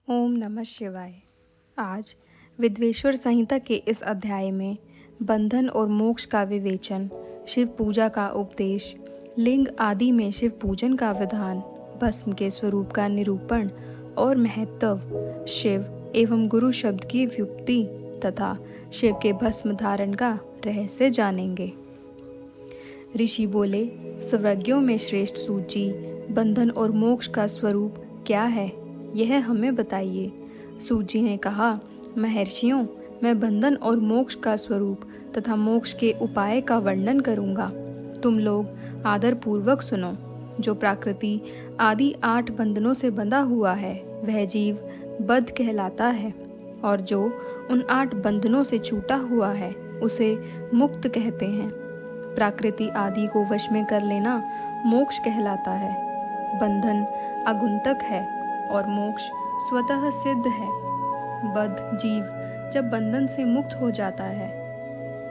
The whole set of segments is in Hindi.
ओम नमः शिवाय। आज विद्वेश्वर संहिता के इस अध्याय में बंधन और मोक्ष का विवेचन, शिव पूजा का उपदेश, लिंग आदि में शिव पूजन का विधान, भस्म के स्वरूप का निरूपण और महत्व, शिव एवं गुरु शब्द की व्युत्पत्ति तथा शिव के भस्म धारण का रहस्य जानेंगे। ऋषि बोले, सर्वज्ञों में श्रेष्ठ सूत जी, बंधन और मोक्ष का स्वरूप क्या है, यह हमें बताइए। सूत जी ने कहा, महर्षियों, मैं बंधन और मोक्ष का स्वरूप तथा मोक्ष के उपाय का वर्णन करूंगा। तुम लोग आदर पूर्वक सुनो। जो प्रकृति आदि 8 बंधनों से बंधा हुआ है वह जीव बद्ध कहलाता है, और जो उन 8 बंधनों से छूटा हुआ है उसे मुक्त कहते हैं। प्रकृति आदि को वश में कर लेना मोक्ष कहलाता है। बंधन आगंतुक है और मोक्ष स्वतः सिद्ध है। बद्ध जीव जब बंधन से मुक्त हो जाता है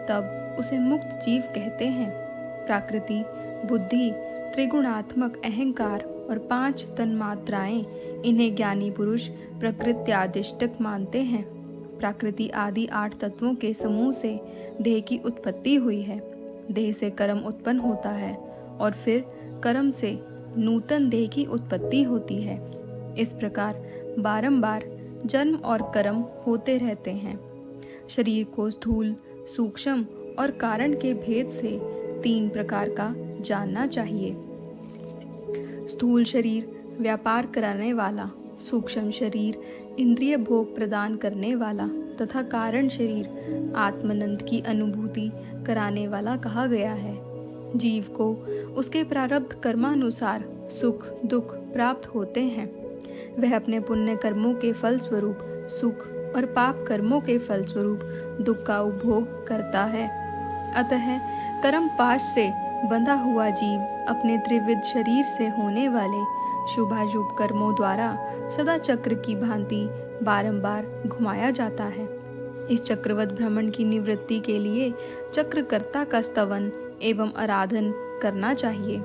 तब उसे मुक्त जीव कहते हैं। प्रकृति, बुद्धि, त्रिगुणात्मक अहंकार और 5 तन्मात्राएं, इन्हें ज्ञानी पुरुष प्रकृत्यादिष्टक मानते हैं। प्रकृति आदि 8 तत्वों के समूह से देह की उत्पत्ति हुई है। देह से कर्म उत्पन्न होता है और फिर कर्म से नूतन देह की उत्पत्ति होती है। इस प्रकार बारंबार जन्म और कर्म होते रहते हैं। शरीर को स्थूल, सूक्ष्म और कारण के भेद से 3 प्रकार का जानना चाहिए। स्थूल शरीर व्यापार कराने वाला, सूक्ष्म शरीर इंद्रिय भोग प्रदान करने वाला तथा कारण शरीर आत्मानंद की अनुभूति कराने वाला कहा गया है। जीव को उसके प्रारब्ध कर्मानुसार सुख दुख प्राप्त होते हैं। वह अपने पुण्य कर्मों के फल स्वरूप सुख और पाप कर्मों के फल स्वरूप दुख का उपभोग करता है। अतः कर्म पाश से बंधा हुआ जीव अपने त्रिविध शरीर से होने वाले शुभाशुभ कर्मों द्वारा सदा चक्र की भांति बारंबार घुमाया जाता है। इस चक्रवत भ्रमण की निवृत्ति के लिए चक्रकर्ता का स्तवन एवं आराधन करना चाहिए।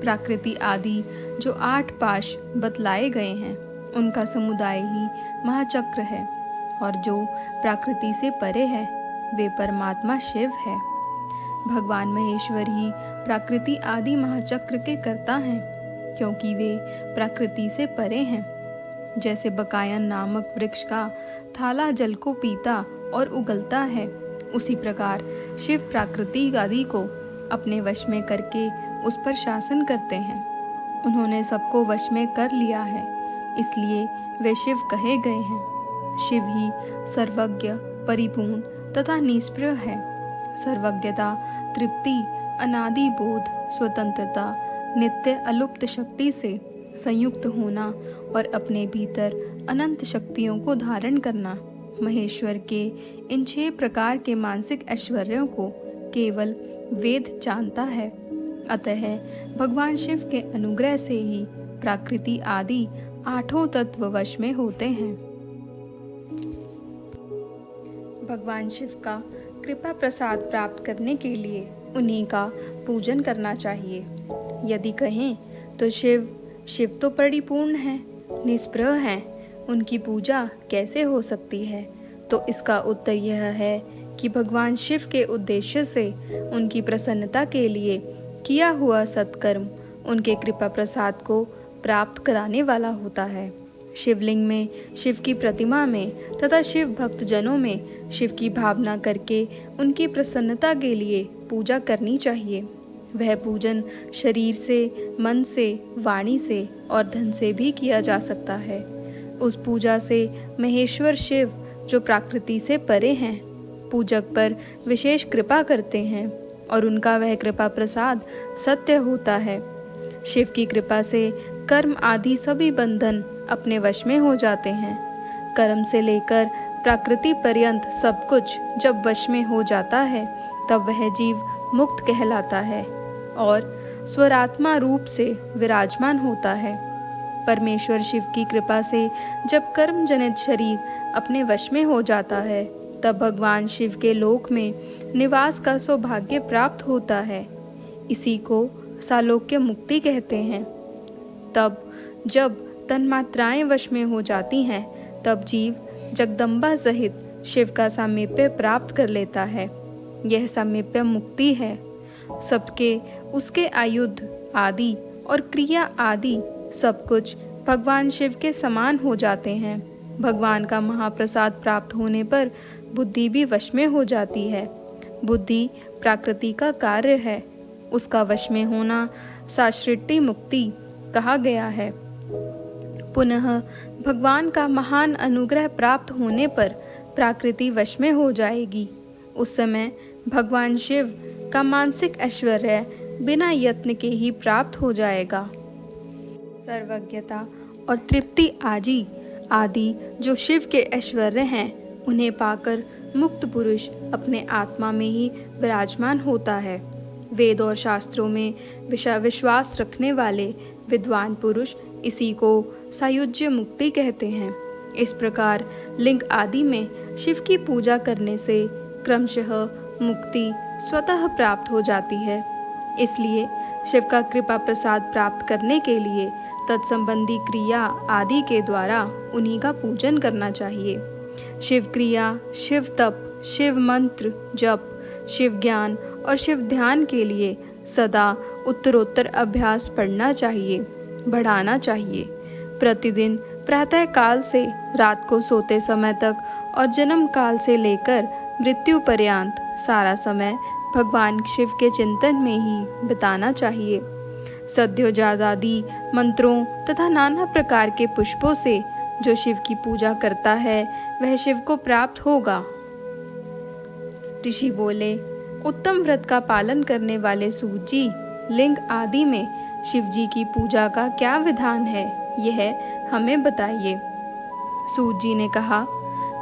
प्रकृति आदि जो 8 पाश बतलाए गए हैं उनका समुदाय ही महाचक्र है, और जो प्रकृति से परे है वे परमात्मा शिव है। भगवान महेश्वर ही प्रकृति आदि महाचक्र के कर्ता हैं, क्योंकि वे प्रकृति से परे हैं। जैसे बकायन नामक वृक्ष का थाला जल को पीता और उगलता है, उसी प्रकार शिव प्रकृति आदि को अपने वश में करके उस पर शासन करते हैं। उन्होंने सबको वश में कर लिया है, इसलिए वे शिव कहे गए हैं। शिव ही सर्वज्ञ, परिपूर्ण तथा निष्प्रह है। सर्वज्ञता, तृप्ति, अनादि बोध, स्वतंत्रता, नित्य अलुप्त शक्ति से संयुक्त होना और अपने भीतर अनंत शक्तियों को धारण करना, महेश्वर के इन 6 प्रकार के मानसिक ऐश्वर्यों को केवल वेद जानता है। अतः भगवान शिव के अनुग्रह से ही प्रकृति आदि 8 तत्व वश में होते हैं। भगवान शिव का कृपा प्रसाद प्राप्त करने के लिए उन्हीं का पूजन करना चाहिए। यदि कहें तो शिव तो परिपूर्ण हैं, निष्प्रह हैं, उनकी पूजा कैसे हो सकती है? तो इसका उत्तर यह है कि भगवान शिव के उद्देश्य से उनकी प्रसन्नता के लिए किया हुआ सत्कर्म उनके कृपा प्रसाद को प्राप्त कराने वाला होता है। शिवलिंग में, शिव की प्रतिमा में तथा शिव भक्त जनों में शिव की भावना करके उनकी प्रसन्नता के लिए पूजा करनी चाहिए। वह पूजन शरीर से, मन से, वाणी से और धन से भी किया जा सकता है। उस पूजा से महेश्वर शिव जो प्रकृति से परे हैं, पूजक पर विशेष कृपा करते हैं और उनका वह कृपा प्रसाद सत्य होता है। शिव की कृपा से कर्म आदि सभी बंधन अपने वश में हो जाते हैं। कर्म से लेकर प्रकृति पर्यंत सब कुछ जब वश में हो जाता है तब वह जीव मुक्त कहलाता है और स्वरात्मा रूप से विराजमान होता है। परमेश्वर शिव की कृपा से जब कर्म जनित शरीर अपने वश में हो जाता है तब भगवान शिव के लोक में निवास का सौभाग्य प्राप्त होता है। इसी को सालोक्य मुक्ति कहते हैं। तब जब तन्मात्राएं वश में हो जाती हैं तब जीव जगदम्बा सहित शिव का सामीप्य प्राप्त कर लेता है। यह सामीप्य मुक्ति है। सबके उसके आयुध आदि और क्रिया आदि सब कुछ भगवान शिव के समान हो जाते हैं। भगवान का महाप्रसाद प्राप्त होने पर बुद्धि भी वश में हो जाती है। बुद्धि प्रकृति का कार्य है। उसका वश में होना साश्रिटी मुक्ति कहा गया है। पुनः भगवान का महान अनुग्रह प्राप्त होने पर प्रकृति वश में हो जाएगी। उस समय भगवान शिव का मानसिक ऐश्वर्य बिना यत्न के ही प्राप्त हो जाएगा। सर्वज्ञता और तृप्ति आदि जो शिव के ऐश्वर्य हैं, उन्हें पाकर मुक्त पुरुष अपने आत्मा में ही विराजमान होता है। वेद और शास्त्रों में विश्वास रखने वाले विद्वान पुरुष इसी को सायुज्य मुक्ति कहते हैं। इस प्रकार लिंग आदि में शिव की पूजा करने से क्रमशः मुक्ति स्वतः प्राप्त हो जाती है। इसलिए शिव का कृपा प्रसाद प्राप्त करने के लिए तत्संबंधी क्रिया आदि के द्वारा उन्हीं का पूजन करना चाहिए। शिव क्रिया, शिव तप, शिव मंत्र जप, शिव ज्ञान और शिव ध्यान के लिए सदा उत्तरोत्तर अभ्यास पढ़ना चाहिए, बढ़ाना चाहिए। प्रतिदिन प्रातः काल से रात को सोते समय तक और जन्म काल से लेकर मृत्यु पर्यंत सारा समय भगवान शिव के चिंतन में ही बिताना चाहिए। सद्योजादादि मंत्रों तथा नाना प्रकार के पुष्पों से जो शिव की पूजा करता है वह शिव को प्राप्त होगा। ऋषि बोले, उत्तम व्रत का पालन करने वाले सूत जी, लिंग आदि में शिव जी की पूजा का क्या विधान है, यह हमें बताइए। सूत जी ने कहा,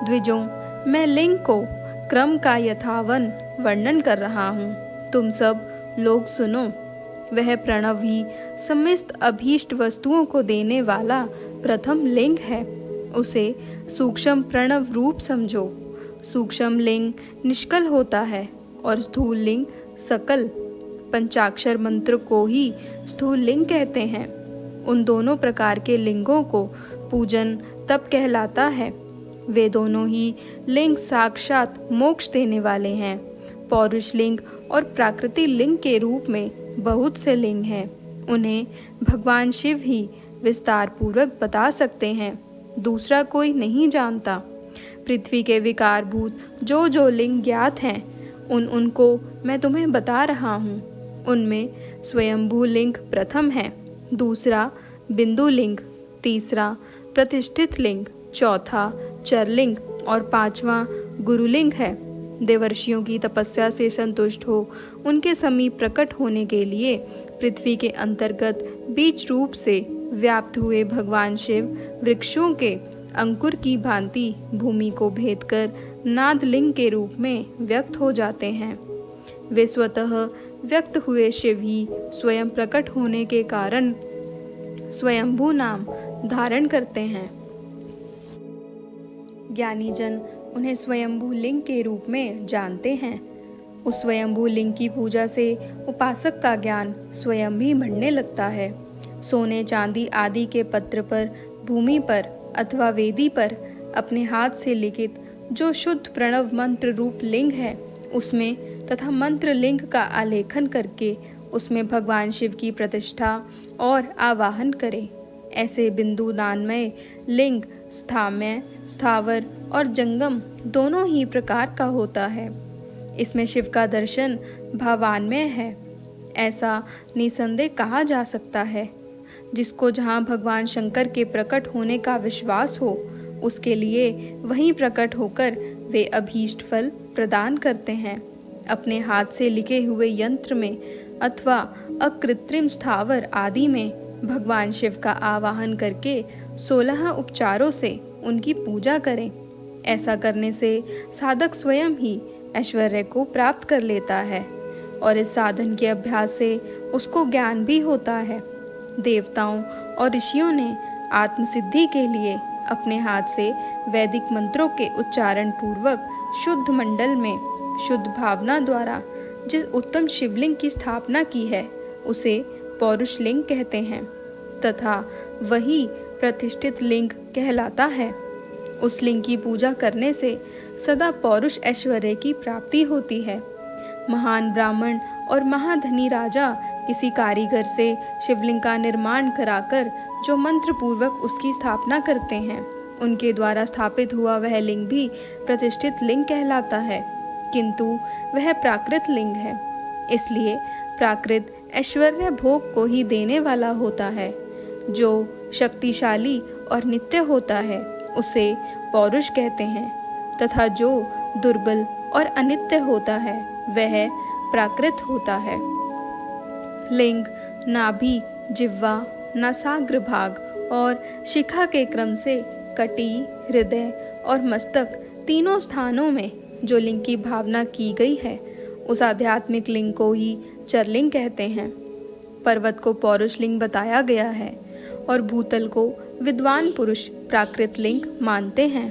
द्विजों, मैं लिंग को क्रम का यथावन वर्णन कर रहा हूँ, तुम सब लोग सुनो। वह प्रणव ही समस्त अभीष्ट वस्तुओं को देने वाला प्रथम लिंग है। उसे सूक्ष्म प्रणव रूप समझो। सूक्ष्म लिंग निष्कल होता है और स्थूल लिंग सकल। पंचाक्षर मंत्र को ही स्थूल लिंग कहते हैं। उन दोनों प्रकार के लिंगों को पूजन तब कहलाता है। वे दोनों ही लिंग साक्षात मोक्ष देने वाले हैं। पौरुष लिंग और प्राकृतिक लिंग के रूप में बहुत से लिंग हैं। उन्हें भगवान शिव ही विस्तार पूर्वक बता सकते हैं, दूसरा कोई नहीं जानता। पृथ्वी के विकारभूत जो लिंग ज्ञात हैं, उनको मैं तुम्हें बता रहा हूँ। उनमें स्वयंभू लिंग प्रथम है, दूसरा बिंदु लिंग, तीसरा प्रतिष्ठित लिंग, चौथा चरलिंग और पांचवा गुरुलिंग है। देवर्षियों की तपस्या से संतुष्ट हो उनके समीप प्रकट होने के लिए पृथ्वी के अंतर्गत बीज रूप से व्याप्त हुए भगवान शिव वृक्षों के अंकुर की भांति भूमि को भेद कर नादलिंग के रूप में व्यक्त हो जाते हैं। वे स्वतः व्यक्त हुए शिव ही स्वयं प्रकट होने के कारण स्वयंभू नाम धारण करते हैं। ज्ञानी जन उन्हें स्वयंभू लिंग के रूप में जानते हैं। उस स्वयंभू लिंग की पूजा से उपासक का ज्ञान स्वयं भी बढ़ने लगता है। सोने चांदी आदि के पत्र पर, भूमि पर अथवा वेदी पर अपने हाथ से लिखित जो शुद्ध प्रणव मंत्र रूप लिंग है, उसमें तथा मंत्र लिंग का आलेखन करके उसमें भगवान शिव की प्रतिष्ठा और आवाहन करें। ऐसे बिंदु नानमय लिंग स्थाम्य, स्थावर और जंगम दोनों ही प्रकार का होता है। इसमें शिव का दर्शन भावान्मय है, ऐसा निसंदेह कहा जा सकता है। जिसको जहाँ भगवान शंकर के प्रकट होने का विश्वास हो, उसके लिए वहीं प्रकट होकर वे अभीष्ट फल प्रदान करते हैं। अपने हाथ से लिखे हुए यंत्र में अथवा अकृत्रिम स्थावर आदि में भगवान शिव का आवाहन करके 16 उपचारों से उनकी पूजा करें। ऐसा करने से साधक स्वयं ही ऐश्वर्य को प्राप्त कर लेता है और इस साधन के अभ्यास से उसको ज्ञान भी होता है। देवताओं और ऋषियों ने आत्मसिद्धि के लिए अपने हाथ से वैदिक मंत्रों के उच्चारण पूर्वक शुद्ध मंडल में शुद्ध भावना द्वारा जिस उत्तम शिवलिंग की स्थापना की है, उसे पौरुष लिंग कहते हैं तथा वही प्रतिष्ठित लिंग कहलाता है। उस लिंग की पूजा करने से सदा पौरुष ऐश्वर्य की प्राप्ति होती है। महान ब्राह्मण और महाधनी राजा किसी कारीगर से शिवलिंग का निर्माण कराकर जो मंत्र पूर्वक उसकी स्थापना करते हैं, उनके द्वारा स्थापित हुआ वह लिंग भी प्रतिष्ठित लिंग कहलाता है, किंतु वह प्राकृत लिंग है। इसलिए प्राकृत ऐश्वर्य भोग को ही देने वाला होता है। जो शक्तिशाली और नित्य होता है उसे पौरुष कहते हैं, तथा जो दुर्बल और अनित्य होता है वह प्राकृत होता है। लिंग नाभि, जिह्वा, नासाग्रभाग और शिखा के क्रम से कटी, हृदय और मस्तक तीनों स्थानों में जो लिंग की भावना की गई है उस आध्यात्मिक लिंग को ही चरलिंग कहते हैं। पर्वत को पौरुष लिंग बताया गया है और भूतल को विद्वान पुरुष प्राकृत लिंग मानते हैं।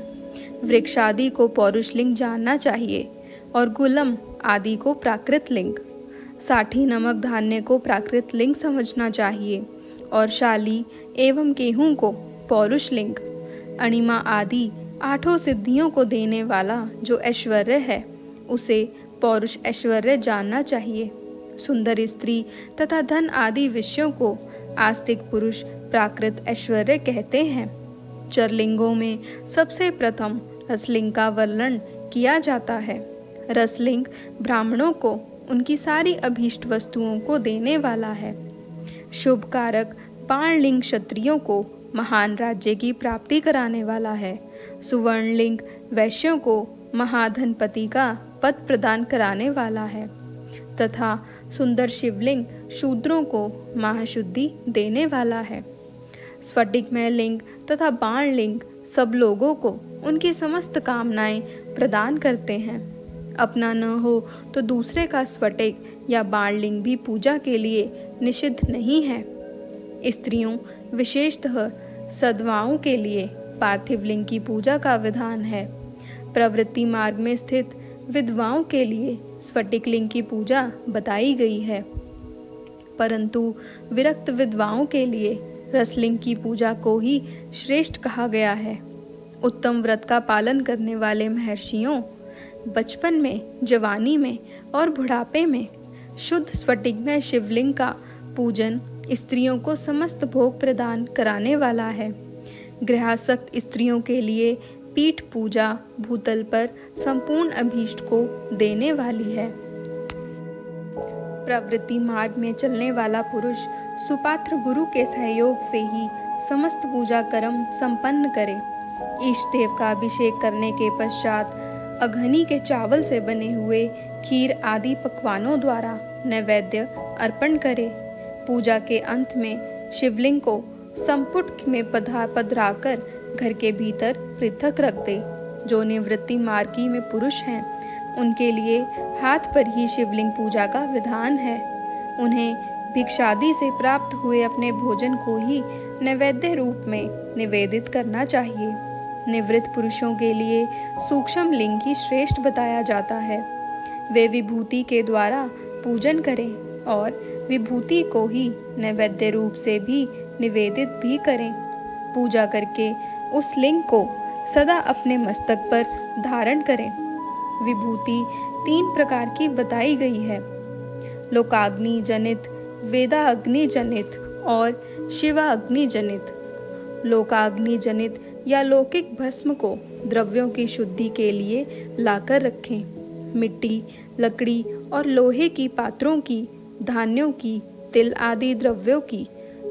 वृक्ष आदि को पौरुष लिंग जानना चाहिए और गुलम आदि को प्राकृत लिंग, साठी नमक धान्य को प्राकृत लिंग समझना चाहिए और शाली एवं गेहूं को पौरुष लिंग, अणिमा आदि आठों सिद्धियों को देने वाला जो ऐश्वर्य है उसे पौरुष ऐश्वर्य जानना चाहिए। सुंदर स्त्री तथा धन आदि विषयों को आस्तिक पुरुष प्राकृत ऐश्वर्य कहते हैं। चरलिंगों में सबसे प्रथम रसलिंग का वर्णन किया जाता है। रसलिंग ब्राह्मणों को उनकी सारी अभीष्ट वस्तुओं को देने वाला है। शुभ कारक बाणलिंग क्षत्रियों को महान राज्य की प्राप्ति कराने वाला है। सुवर्णलिंग वैश्यों को महाधनपति का पद प्रदान कराने वाला है तथा सुंदर शिवलिंग शूद्रों को महाशुद्धि देने वाला है। स्फटिकमय लिंग तथा बाणलिंग सब लोगों को उनकी समस्त कामनाएं प्रदान करते हैं। अपना न हो तो दूसरे का स्फटिक या बाणलिंग भी पूजा के लिए निषिद्ध नहीं है। स्त्रियों विशेषतः सधवाओं के लिए पार्थिव लिंग की पूजा का विधान है। प्रवृत्ति मार्ग में स्थित विधवाओं के लिए स्फटिक लिंग की पूजा बताई गई है, परंतु विरक्त विधवाओं के लिए रसलिंग की पूजा को ही श्रेष्ठ कहा गया है। उत्तम व्रत का पालन करने वाले महर्षियों बचपन में, जवानी में और बुढ़ापे में शुद्ध स्फटिकमय शिवलिंग का पूजन स्त्रियों को समस्त भोग प्रदान कराने वाला है। गृहासक्त स्त्रियों के लिए पीठ पूजा भूतल पर संपूर्ण अभीष्ट को देने वाली है। प्रवृत्ति मार्ग में चलने वाला पुरुष सुपात्र गुरु के सहयोग से ही समस्त पूजा कर्म संपन्न करे। इष्ट देव का अभिषेक करने के पश्चात अघनी के चावल से बने हुए खीर आदि पकवानों द्वारा नैवेद्य अर्पण करे। पूजा के अंत में शिवलिंग को संपुट में पधराकर घर के भीतर पृथक रख दे। जो निवृत्ति मार्गी में पुरुष हैं उनके लिए हाथ पर ही शिवलिंग पूजा का विधान है। उन्हें भिक्षादि से प्राप्त हुए अपने भोजन को ही नैवेद्य रूप में निवेदित करना चाहिए। निवृत्त पुरुषों के लिए सूक्ष्म लिंग ही श्रेष्ठ बताया जाता है। वे विभूति के द्वारा पूजन करें और विभूति को ही नैवेद्य रूप से भी निवेदित भी करें। पूजा करके उस लिंग को सदा अपने मस्तक पर धारण करें। विभूति 3 प्रकार की बताई गई है, लोकाग्नि जनित, वेदाग्नि जनित और शिवाग्नि जनित। लोकाग्नि जनित या लौकिक भस्म को द्रव्यों की शुद्धि के लिए लाकर रखें। मिट्टी, लकड़ी और लोहे की पात्रों की, धान्यों की, तिल आदि द्रव्यों की,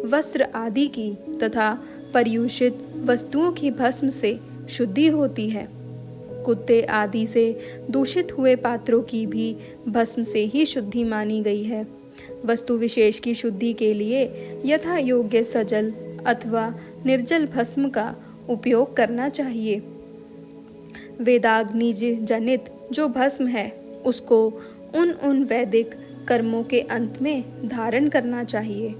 वस्त्र आदि की तथा पर्युषित वस्तुओं की भस्म से शुद्धि होती है। कुत्ते आदि से दूषित हुए पात्रों की भी भस्म से ही शुद्धि मानी गई है। वस्तु विशेष की शुद्धि के लिए यथा योग्य सजल अथवा निर्जल भस्म का उपयोग करना चाहिए। वेदाग्नि जनित जो भस्म है उसको उन वैदिक कर्मों के अंत में धारण करना चाहिए।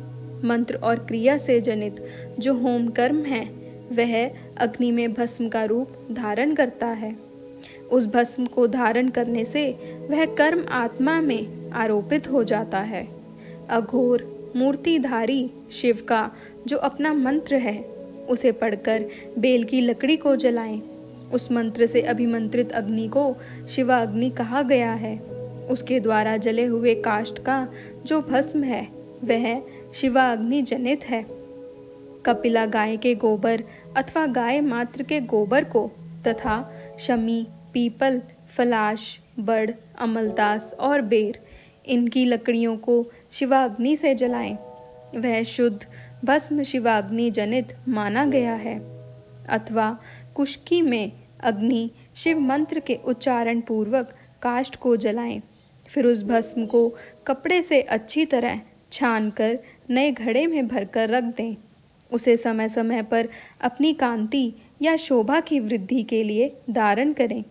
मंत्र और क्रिया से जनित जो होम कर्म है वह अग्नि में भस्म का रूप धारण करता है। उस भस्म को धारण करने से वह कर्म आत्मा में आरोपित हो जाता है। अघोर मूर्तिधारी शिव का जो अपना मंत्र है उसे पढ़कर बेल की लकड़ी को जलाएं उस मंत्र से अभिमंत्रित अग्नि को शिवाग्नि कहा गया है। उसके द्वारा जले हुए काष्ठ का जो भस्म है वह शिवाग्नि जनित है। कपिला गाय के गोबर अथवा गाय मात्र के गोबर को तथा शमी, पीपल, फलाश, बड़, अमलतास और बेर इनकी लकड़ियों को शिवाग्नि से जलाएं। वह शुद्ध भस्म शिवाग्नि जनित माना गया है। अथवा कुश्की में अग्नि शिव मंत्र के उच्चारण पूर्वक काष्ठ को जलाएं। फिर उस भस्म को कपड़े से अच्छी तरह छानकर नए घड़े में भरकर रख दें। उसे समय समय पर अपनी कांति या शोभा की वृद्धि के लिए धारण करें।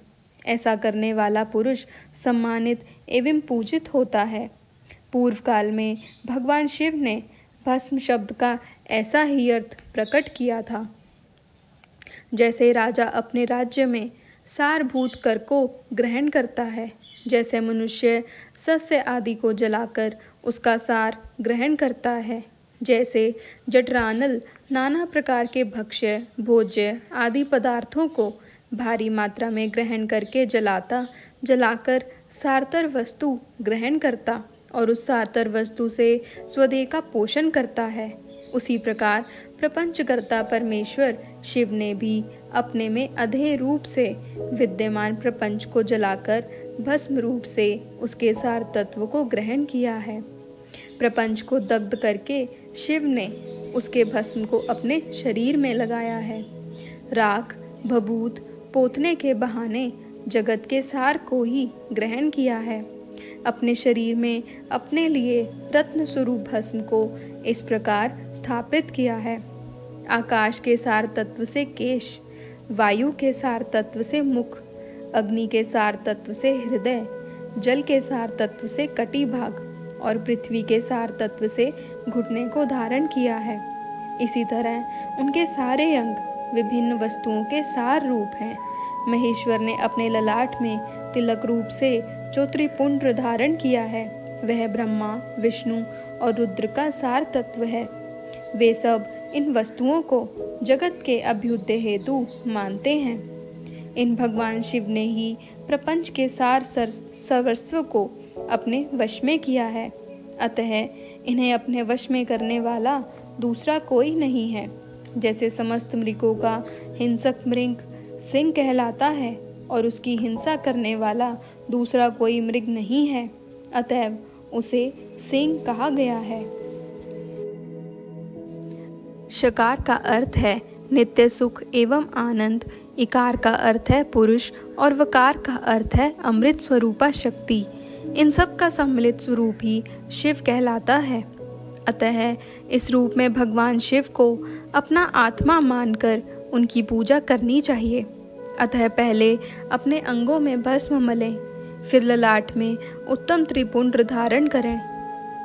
ऐसा करने वाला पुरुष सम्मानित एवं पूजित होता है। पूर्व काल में भगवान शिव ने भस्म शब्द का ऐसा ही अर्थ प्रकट किया था। जैसे राजा अपने राज्य में सारभूत कर को ग्रहण करता है, जैसे मनुष्य सस्य आदि को जलाकर उसका सार ग्रहण करता है, जैसे जठरानल नाना प्रकार के भक्ष्य, भोज्य आदि पदार्थों को भारी मात्रा में ग्रहण करके जलाकर सारतर वस्तु ग्रहण करता और उस सारतर वस्तु से स्वदेह का पोषण करता है, उसी प्रकार प्रपंचकर्ता परमेश्वर शिव ने भी अपने में अधेय रूप से विद्यमान प्रपंच को जलाकर भस्म रूप से उसके सार तत्व को ग्रहण किया है। प्रपंच को दग्ध करके शिव ने उसके भस्म को अपने शरीर में लगाया है। राख, भभूत पोतने के बहाने जगत के सार को ही ग्रहण किया है। अपने शरीर में अपने लिए रत्न स्वरूप भस्म को इस प्रकार स्थापित किया है। आकाश के सार तत्व से केश, वायु के सार तत्व से मुख, अग्नि के सार तत्व से हृदय, जल के सार तत्व से कटी भाग और पृथ्वी के सार तत्व से घुटने को धारण किया है। इसी तरह उनके सारे अंग विभिन्न वस्तुओं के सार रूप हैं। महेश्वर ने अपने ललाट में तिलक रूप से जो त्रिपुंड्र धारण किया है वह ब्रह्मा, विष्णु और रुद्र का सार तत्व है। वे सब इन वस्तुओं को जगत के अभ्युदय हेतु मानते हैं। इन भगवान शिव ने ही प्रपंच के सार सर्वस्व को अपने वश में किया है। अतः इन्हें अपने वश में करने वाला दूसरा कोई नहीं है। जैसे समस्त मृगों का हिंसक मृग सिंह कहलाता है और उसकी हिंसा करने वाला दूसरा कोई मृग नहीं है, अतएव उसे सिंह कहा गया है। शकार का अर्थ है नित्य सुख एवं आनंद, इकार का अर्थ है पुरुष और वकार का अर्थ है अमृत स्वरूपा शक्ति। इन सब का सम्मिलित स्वरूप ही शिव कहलाता है। अतः इस रूप में भगवान शिव को अपना आत्मा मानकर उनकी पूजा करनी चाहिए। अतः पहले अपने अंगों में भस्म मलें, फिर ललाट में उत्तम त्रिपुंड्र धारण करें।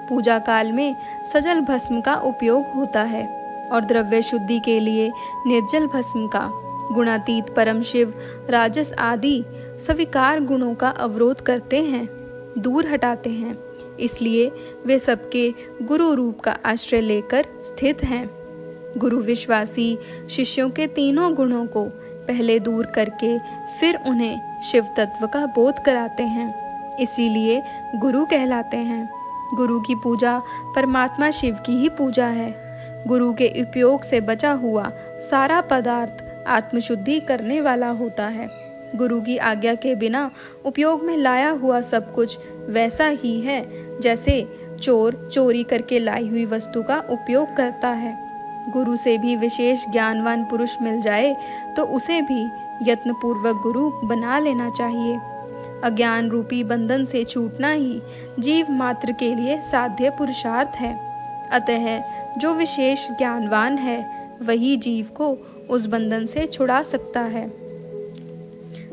पूजा काल में सजल भस्म का उपयोग होता है और द्रव्य शुद्धि के लिए निर्जल भस्म का। गुणातीत परम शिव राजस आदि स्वीकार गुणों का अवरोध करते हैं, दूर हटाते हैं। इसलिए वे सबके गुरु रूप का आश्रय लेकर स्थित हैं। गुरु विश्वासी शिष्यों के तीनों गुणों को पहले दूर करके फिर उन्हें शिव तत्व का बोध कराते हैं, इसीलिए गुरु कहलाते हैं। गुरु की पूजा परमात्मा शिव की ही पूजा है। गुरु के उपयोग से बचा हुआ सारा पदार्थ आत्मशुद्धि करने वाला होता है। गुरु की आज्ञा के बिना उपयोग में लाया हुआ सब कुछ वैसा ही है जैसे चोर चोरी करके लाई हुई वस्तु का उपयोग करता है। गुरु से भी विशेष ज्ञानवान पुरुष मिल जाए तो उसे भी यत्नपूर्वक गुरु बना लेना चाहिए। अज्ञान रूपी बंधन से छूटना ही जीव मात्र के लिए साध्य पुरुषार्थ है। अतः जो विशेष ज्ञानवान है वही जीव को उस बंधन से छुड़ा सकता है।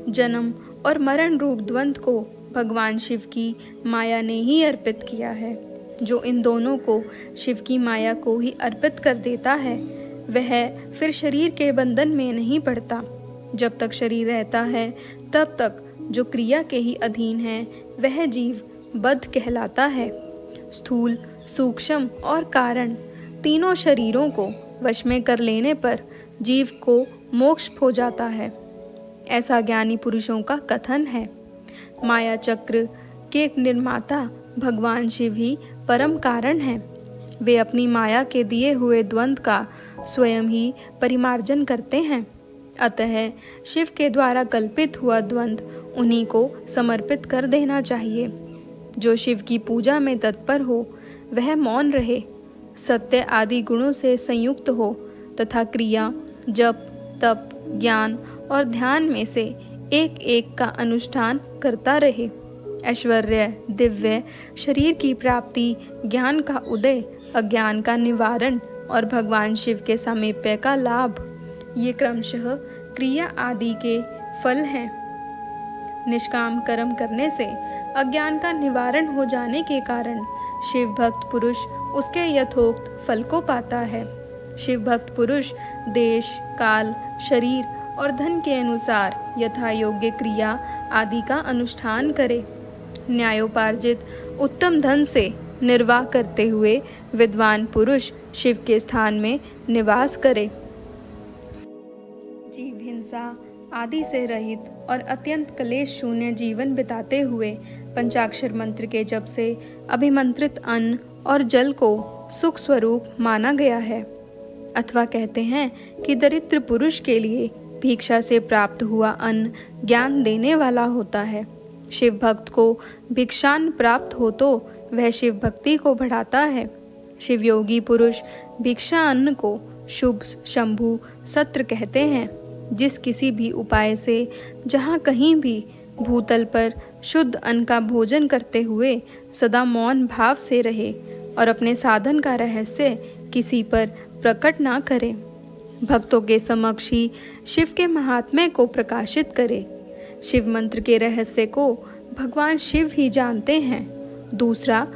जन्म और मरण रूप द्वंद्व को भगवान शिव की माया ने ही अर्पित किया है। जो इन दोनों को शिव की माया को ही अर्पित कर देता है वह फिर शरीर के बंधन में नहीं पड़ता। जब तक शरीर रहता है तब तक जो क्रिया के ही अधीन है वह जीव बद्ध कहलाता है। स्थूल, सूक्ष्म और कारण तीनों शरीरों को वश में कर लेने पर जीव को मोक्ष हो जाता है। ऐसा ज्ञानी पुरुषों का कथन है। माया चक्र के निर्माता भगवान शिव ही परम कारण हैं। वे अपनी माया के दिए हुए द्वंद्व का स्वयं ही परिमार्जन करते हैं। अतः शिव के द्वारा कल्पित हुआ द्वंद्व उन्हीं को समर्पित कर देना चाहिए। जो शिव की पूजा में तत्पर हो वह मौन रहे, सत्य आदि गुणों से संयुक्त हो तथा क्रिया, जप, तप, ज्ञान और ध्यान में से एक एक का अनुष्ठान करता रहे। ऐश्वर्य, दिव्य शरीर की प्राप्ति, ज्ञान का उदय, अज्ञान का निवारण और भगवान शिव के सामीप्य का लाभ, ये क्रमशः क्रिया आदि के फल हैं। निष्काम कर्म करने से अज्ञान का निवारण हो जाने के कारण शिव भक्त पुरुष उसके यथोक्त फल को पाता है। शिव भक्त पुरुष देश, काल, शरीर और धन के अनुसार यथा योग्य क्रिया आदि का अनुष्ठान करे। न्यायोपार्जित उत्तम धन से निर्वाह करते हुए विद्वान पुरुष शिव के स्थान में निवास करे। जीव हिंसा आदि से रहित और अत्यंत क्लेश शून्य जीवन बिताते हुए पंचाक्षर मंत्र के जप से अभिमंत्रित अन्न और जल को सुख स्वरूप माना गया है। अथवा कहते हैं कि दरिद्र पुरुष के लिए भिक्षा से प्राप्त हुआ अन्न ज्ञान देने वाला होता है। शिव भक्त को भिक्षान्न प्राप्त हो तो वह शिव भक्ति को बढ़ाता है। शिव योगी पुरुष भिक्षा अन्न को शुभ शंभु सत्र कहते हैं। जिस किसी भी उपाय से जहाँ कहीं भी भूतल पर शुद्ध अन्न का भोजन करते हुए सदा मौन भाव से रहे और अपने साधन का रहस्य किसी पर प्रकट ना करे, भक्तों के समक्ष ही शिव के महात्म्य को प्रकाशित करे। शिव मंत्र के रहस्य को भगवान शिव ही जानते हैं, दूसरा